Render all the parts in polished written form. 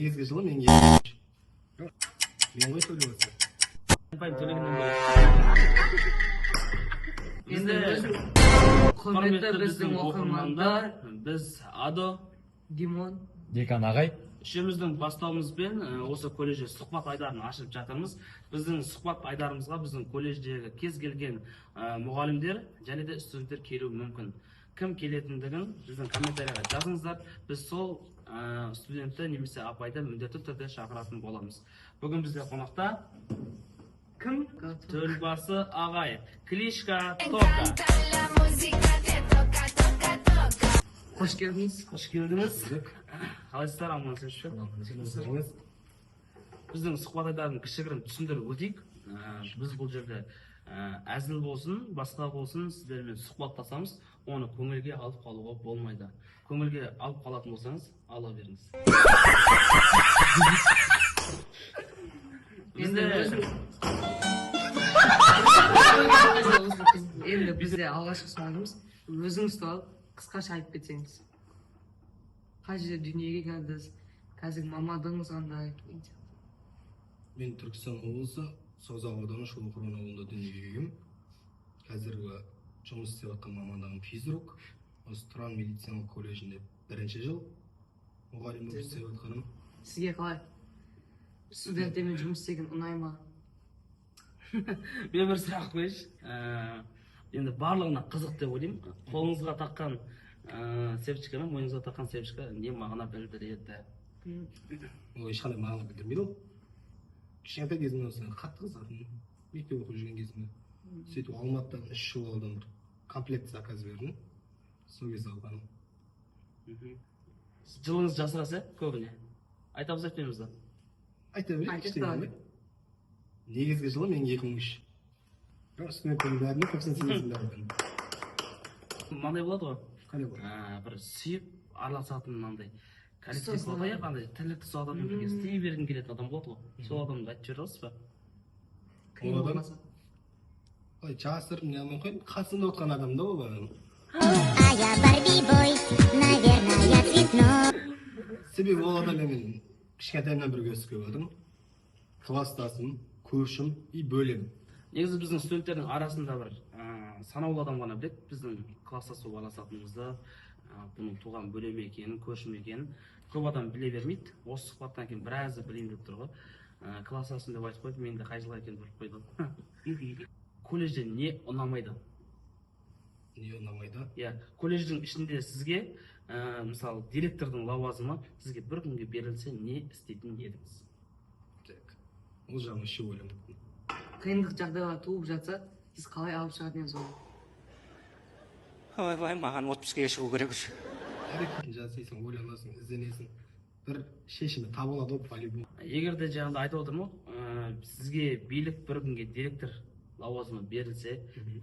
Негізгі жылы мен екінші. Мен ғой төлеп отырсам. Пай төлегеннен бөлек. Енді құрметті біздің оқырмандар, біз Адо, Димон, Декан ағай. үшеуміздің бастауымызбен осы колледжде сұхбат айдарын ашып жатырмыз. Біздің сұхбат айдарымызға біздің колледждегі кез келген мұғалімдер және де студенттер келуі мүмкін. Кім келетіндігін біздің комментарияға жазыңыздар. Біз сол студентті немесе апайды міндетті түрде шақыратын боламыз. Бүгін бізде қонақта кім? Төлбасы ағай. Кличка Тока. қош келдіңіз. Қош келдіңіз. Қалайсыздар, амансыздар? Біздің сұхбат айдарын кішігірім түсіндіріп өтейік. Біз бұл жерде әзіл болсын, басқа болсын, сіздермен сұхбаттасамыз, оны көңілге алып қалуға болмайды. Көңілге алып қалатын болсаңыз, ала беріңіз. Енді бізде алғашқы сұрағымыз, өзіңіз туралы қысқаша айтып кетсеңіз. Қай жерде дүниеге келдіңіз, қазір мамандығыңыз қандай? Мен Түркістан облысы Созақ ауданы Шолқырған ауылында дүниеге келгем. Қазіргі жұмыс істеп жатқан мамандығым физрук. Осы Тұран медициналық колледжінде бірінші жыл мұғалім болып істеп жатқаным. Сізге қалай? Студенттермен жұмыс істеген ұнай ма? Мен бір сұрақ қойшы. Енді барлығына қызық деп ойлаймын. Қолыңызға таққан сепчиканы, мойныңызға таққан сепчика не мағына білдіреді? Ол ешқандай мағына білдірмейді ол. Кішкентай кезімнен осылай қатты қызығатын. Мектеп оқып жүрген кезімде. Сөйтіп Алматыдан 3 жыл алдым бір комплект заказ бердім. Сол кезде алғаным. Жылыңыз жасыраса көбіне? Айтамыз айтпаймыз да? Айта берейік, кішкене. Негізгі жылы мен 2003. Студенттердің бәріне көпсін сенесің бәрін. Мынандай болады ғой? Қандай болады? Бір сүйіп араласатын мынандай коллектив болады ғой, қандай тірлікті сол адаммен бірге істей бергім келетін адам болады ғой. Сол адамды айтып жібере аласыз ба? Қиын болмаса? Ой, жасырып не алмай қойдым, қасында отырған адам да ол адам. Себебі ол адаммен мен кішкентайымнан бірге өсіп келіп жатырмын. Класстасым, көршім и бөлем. Негізі біздің студенттердің арасында бір санаулы адам ғана біледі біздің класстасу араласатынымызды, бұның туған бөлем екенін, көршім екенін көп адам біле бермейді. Осы сұхбаттан кейін біразы білейін деп тұр ғой. Класстасым деп айтып қойды, мен де қай жылы екенін біліп қойдым. Колледжде не ұнамайды? Не ұнамайды? Иә, колледждің ішінде сізге, мысалы, директордың лауазымы сізге бір күнге берілсе, не істейтін едіңіз? Ол жағын ше ойлаймын. Қиындық жағдайлар туып жатса, сіз қалай алып шығатын едіңіз оны? Ойбай, маған отпускіге шығу керек уже. Әрекетін жасайсың, ойланасың, ізденесің. Бір шешімі табылады ғой по-любому. Егер де жаңағыда айтып отырмын ғой, сізге билік бір күнге директор лауазымы берілсе,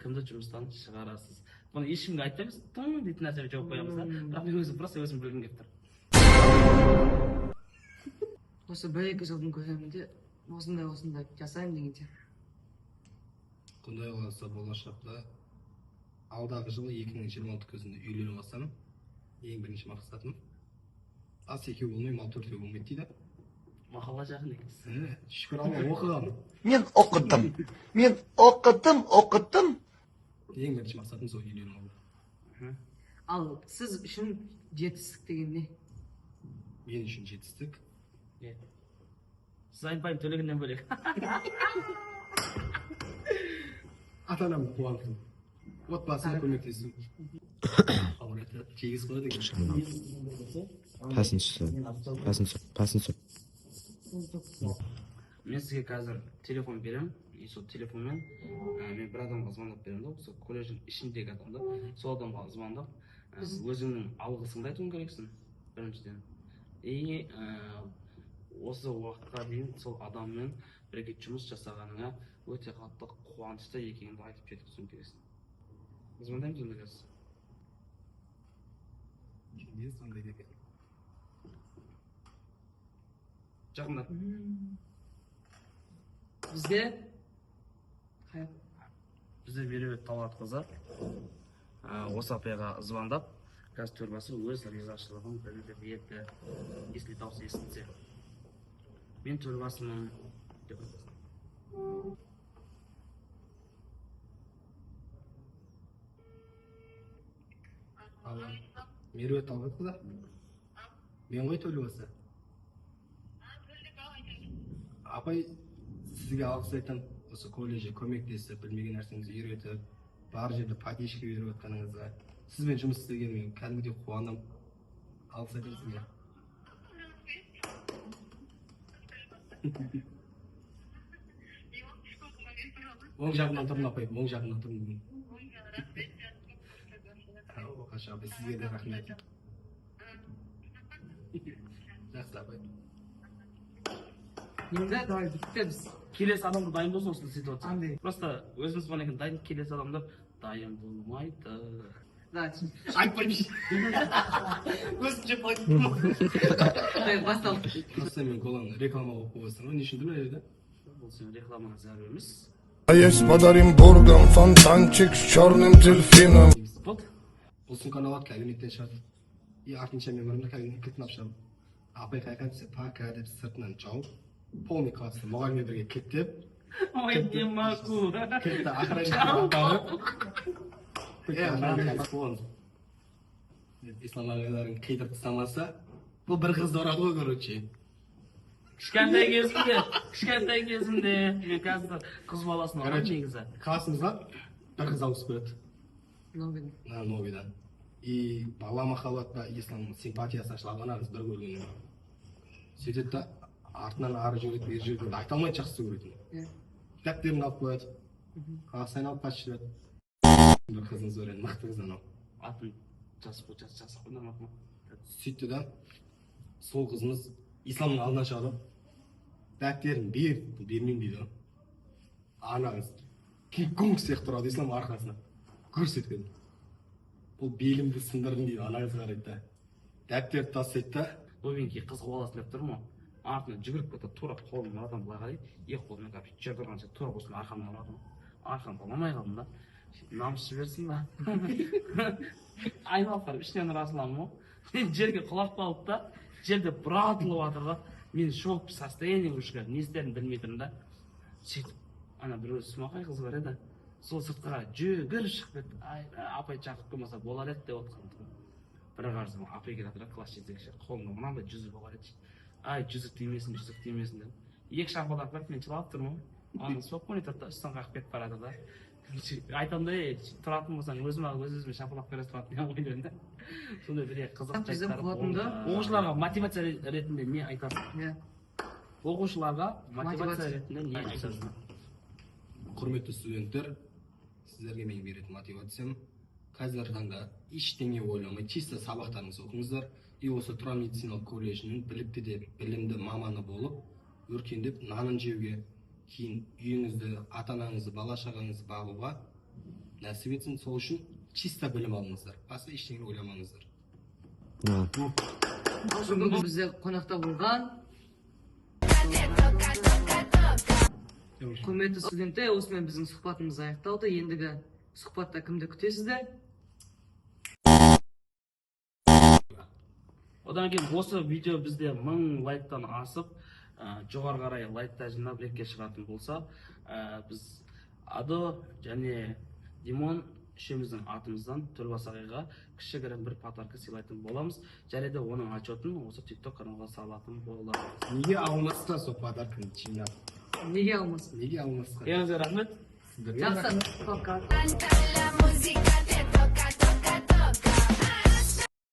кімді жұмыстан шығарасыз? Бұны ешкімге айтпаймыз, тың дейтін нәрсеге жауап қоямыз да, бірақ мен өзім просто өзім білгім келіп тұр. Осы 1-2 жылдың көлемінде осындай жасаймын дегенде. Құдай қаласа болашақта алдағы жылы 2026 көзінде үйлену бастадым. Ең бірінші мақсатым. Ас екеу болмай, мал төртеу болмайды дейді. Мақалға жақын екенсіз. Шүкір Алла оқығам. Мен оқыдым. Ең бірінші мақсатым сол үйлену болды. Ал сіз үшін жетістік деген не? Мен үшін жетістік. Сіз айтпаймын төлегеннен бөлек. Ата-анамды қуанту. Отбасыма көмектесу. Ауырады, жегіз қояды екен. Пасын сұп. Мен сізге қазір телефон беремін, и сол телефонмен мен бір адамға звондап беремін да, сол колледждің ішіндегі адамда, сол адамға звондап, өзіңнің алғысыңды айтуың керексің, біріншіден. И осы уақытқа дейін сол адаммен бірге жұмыс жасағаныңа өте қатты қуанышты екеніңді айтып жеткізуің керексің. Звондаймыз онда қазір. Не сондай екен? Жақында. Бізде Меруерт Талғатқызы осы апайға звондап, қазір төрбасы өз ризашылығын білдіріп еді, если дауыс естісе. мен төрбасымын деп айтасың. Меруерт Алғатқызы. Мен ғой Төлбасы. Апай, сізге алғыс айтамын. Осы колледжде көмектесіп, білмеген нәрсеңізді үйретіп, бар жерде поддержка беріп отқаныңызға. Сізбен жұмыс істегеніме мен кәдімгідей қуанамын. Алғыс айтамын сізге. Оң жағынан тұрмын апай, оң жағынан тұрмын. Қаша апай, сізге де рахмет. Жақсы апай. Енді давай бітеміз. Келесі адамдар дайын болсын осылай ситуация. Андай. Просто өзіміз болған екен дайын, келесі адамдар дайын болмайды. Давай. Айтпайыншы. Өзімше қойдым. Басталды. Просто мен голан реклама болып қойсың ғой, не үшін білмей еді? Бұл сен рекламаға зәру емес. А есть подарим бурган, фонтанчик с черным дельфином. Вот. Бұл сумка алады, кабинеттен шығады. И артынша мен мұрымда кабинет кілтін апшам. Апай қайқан десе, пока деп сыртынан жауып, полный классы мұғаліммен бірге кеттеп, Ой, не могу. кілтті охранникқа барып, ислам ағайларын қидырып тастамаса, бұл бір қызды ұрады ғой, короче. Кішкентай кезімде мен қазір қыз баласын ұрады негізі. Классымызға бір қыз ауысып көреді. Новин. Новидан. И бала махаббатта ислам симпатиясы ашылған ана қыз бір көрген. Сөйтеді да артынан ары жүреді, бері жүреді, айта алмайды жақсы көретін. Кітаптерін алып қояды. Қаласайын алып қашып жүреді. Бір қызыңыз бар еді, мықты қыз анау. Атын жазып қойдым. Сөйтті да сол қызымыз исламның алдына шығады. Дәптерін бермеймін дейді. Ана қыз кинг-конг сияқты тұрады ислам арқасына. Көрсеткен. Бұл белімді сындырдым дейді, ана қыз қарайды да. Дәптерді тастайды да. Бөбеңке қыз қуаласын деп тұрмын ғой. Артынан жүгіріп кетеді, тура қолымды адам былай қарайды. Екі қолыммен кәп жерде тұрғанша тура осыны арқамнан ұрады. Арқамды алмай қалдым да. Намыс жіберсін ба. Айналып барып ішінен ұрасыламын ғой. Мен жерге құлап қалып та, жерде бір атылып жатыр да. Мен шок состояние уже не істерін білмей тұрмын да. Сөйтіп, ана бір смақай қыз бар еді. Сол сыртқа жүгіріп шығып кетті. Апай шақырып қоймаса болар еді деп отқан. Бір қарасам апай келе жатыр, класс жетекші. Қолымда мынандай жүзік бар еді. Ай, жүзік тимесін деп. Екі шапалақ беріп мен жылап тұрмын. Аны спокойно тұрды да, үстін қағып кетіп барады да. Айтамын да, тұратын болсаң өзіме шапалақ бере тұратын ойдаймын да. Сондай бір қызық жайттар. Оқушыларға мотивация ретінде не айтасың? Оқушыларға мотивация ретінде не айтасың? Құрметті студенттер, сіздерге мен беретін мотивациям қазіргі таңда ештеңе ойламай, чисто сабақтарыңызды оқыңыздар. И осы Тұран медициналық колледжінің білікті де білімді маманы болып, өркендеп, нанын жеуге, кейін үйіңізді, ата-анаңызды, бала-шағаңызды бағуға нәсіп етсін. Сол үшін чисто білім алыңыздар. Басқа ештеңе ойламаңыздар. Бүгін бізде қонақта болған құрметті студенттер, осымен біздің сұхбатымыз аяқталды. Ендігі сұхбатта кімді күтесіздер? Одан кейін осы видео бізде 1000 лайктан асып, жоғары қарай лайктар жинап лекке шығатын болса, біз Адо және Димон үшеуміздің атымыздан Төлбас ағайға кішігірім бір подарка сыйлайтын боламыз. Және де оның отчетін осы TikTok каналға салатын болады. Неге алмасқа сол подарканы жинап? Неге алмасқа? Неге алмасқа? Еңізге рахмет. Жақсы, пока.